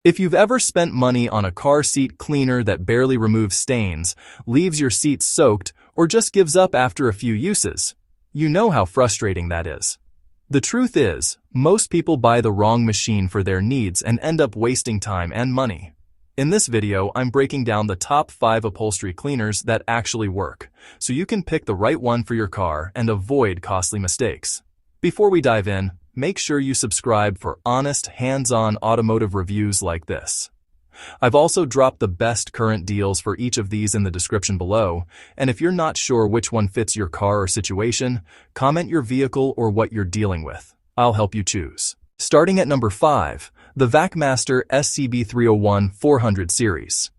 If you've ever spent money on a car seat cleaner that barely removes stains, leaves your seats soaked, or just gives up after a few uses, you know how frustrating that is. The truth is, most people buy the wrong machine for their needs and end up wasting time and money. In this video, I'm breaking down the top 5 upholstery cleaners that actually work, so you can pick the right one for your car and avoid costly mistakes. Before we dive in, make sure you subscribe for honest, hands-on automotive reviews like this. I've also dropped the best current deals for each of these in the description below, and if you're not sure which one fits your car or situation, comment your vehicle or what you're dealing with. I'll help you choose. Starting at number 5, the VacMaster SCB301 400 series.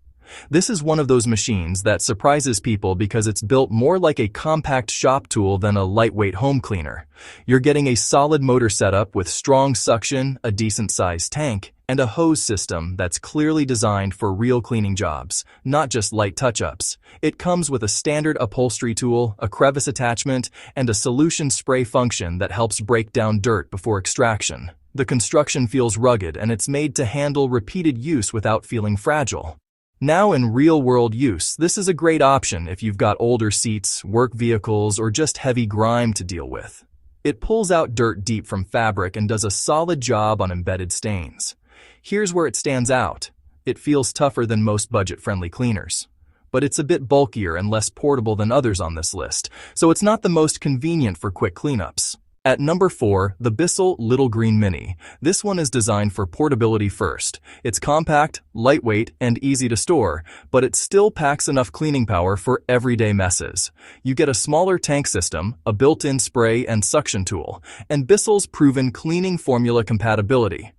This is one of those machines that surprises people because it's built more like a compact shop tool than a lightweight home cleaner. You're getting a solid motor setup with strong suction, a decent-sized tank, and a hose system that's clearly designed for real cleaning jobs, not just light touch-ups. It comes with a standard upholstery tool, a crevice attachment, and a solution spray function that helps break down dirt before extraction. The construction feels rugged, and it's made to handle repeated use without feeling fragile. Now in real-world use, this is a great option if you've got older seats, work vehicles, or just heavy grime to deal with. It pulls out dirt deep from fabric and does a solid job on embedded stains. Here's where it stands out. It feels tougher than most budget-friendly cleaners. But it's a bit bulkier and less portable than others on this list, so it's not the most convenient for quick cleanups. At number 4, the Bissell Little Green Mini. This one is designed for portability first. It's compact, lightweight, and easy to store, but it still packs enough cleaning power for everyday messes. You get a smaller tank system, a built-in spray and suction tool, and Bissell's proven cleaning formula compatibility.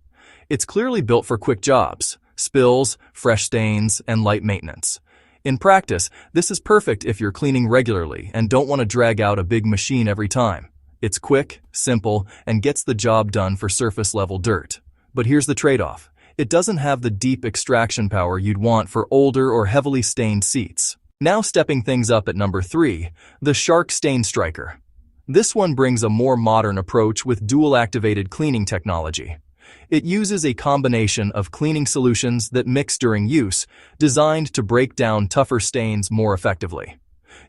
It's clearly built for quick jobs, spills, fresh stains, and light maintenance. In practice, this is perfect if you're cleaning regularly and don't want to drag out a big machine every time. It's quick, simple, and gets the job done for surface-level dirt. But here's the trade-off. It doesn't have the deep extraction power you'd want for older or heavily stained seats. Now stepping things up at number 3, the Shark Stain Striker. This one brings a more modern approach with dual-activated cleaning technology. It uses a combination of cleaning solutions that mix during use, designed to break down tougher stains more effectively.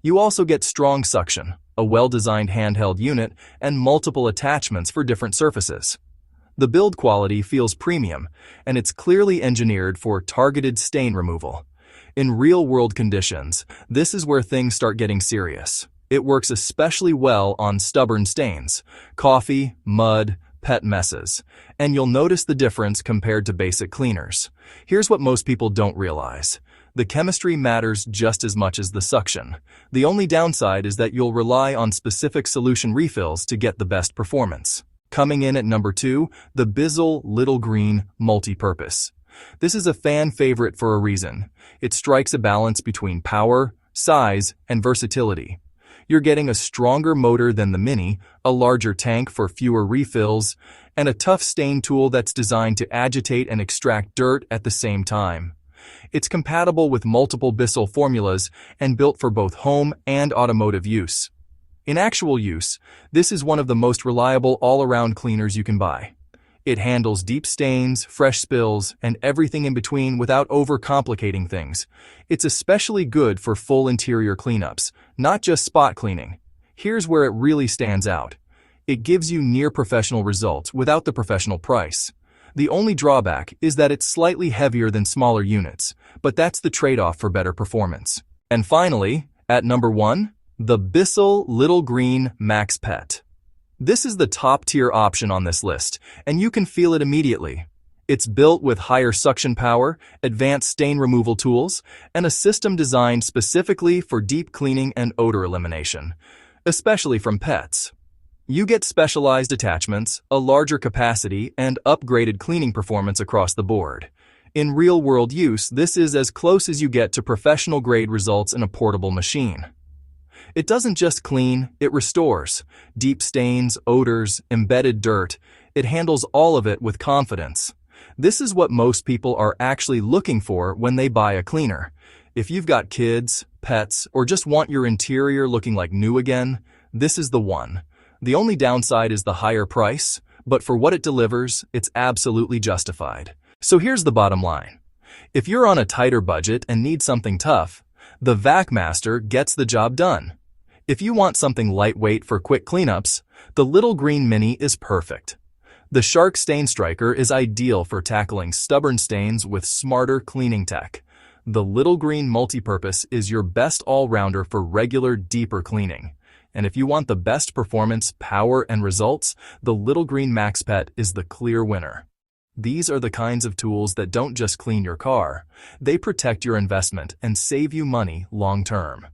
You also get strong suction, a well-designed handheld unit, and multiple attachments for different surfaces. The build quality feels premium, and it's clearly engineered for targeted stain removal. In real-world conditions, this is where things start getting serious. It works especially well on stubborn stains, coffee, mud, pet messes, and you'll notice the difference compared to basic cleaners. Here's what most people don't realize. The chemistry matters just as much as the suction. The only downside is that you'll rely on specific solution refills to get the best performance. Coming in at number 2, the Bissell Little Green Multi-Purpose. This is a fan favorite for a reason. It strikes a balance between power, size, and versatility. You're getting a stronger motor than the Mini, a larger tank for fewer refills, and a tough stain tool that's designed to agitate and extract dirt at the same time. It's compatible with multiple Bissell formulas and built for both home and automotive use. In actual use, this is one of the most reliable all-around cleaners you can buy. It handles deep stains, fresh spills, and everything in between without overcomplicating things. It's especially good for full interior cleanups, not just spot cleaning. Here's where it really stands out. It gives you near-professional results without the professional price. The only drawback is that it's slightly heavier than smaller units, but that's the trade-off for better performance. And finally, at number 1, the Bissell Little Green Max Pet. This is the top-tier option on this list, and you can feel it immediately. It's built with higher suction power, advanced stain removal tools, and a system designed specifically for deep cleaning and odor elimination, especially from pets. You get specialized attachments, a larger capacity, and upgraded cleaning performance across the board. In real-world use, this is as close as you get to professional-grade results in a portable machine. It doesn't just clean, it restores. Deep stains, odors, embedded dirt. It handles all of it with confidence. This is what most people are actually looking for when they buy a cleaner. If you've got kids, pets, or just want your interior looking like new again, this is the one. The only downside is the higher price, but for what it delivers, it's absolutely justified. So here's the bottom line. If you're on a tighter budget and need something tough, the VacMaster gets the job done. If you want something lightweight for quick cleanups, the Little Green Mini is perfect. The Shark Stain Striker is ideal for tackling stubborn stains with smarter cleaning tech. The Little Green Multipurpose is your best all-rounder for regular, deeper cleaning. And if you want the best performance, power, and results, the Little Green Max Pet is the clear winner. These are the kinds of tools that don't just clean your car, they protect your investment and save you money long-term.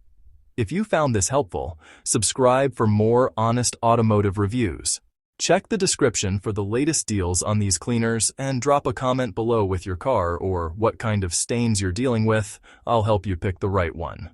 If you found this helpful, subscribe for more honest automotive reviews. Check the description for the latest deals on these cleaners and drop a comment below with your car or what kind of stains you're dealing with. I'll help you pick the right one.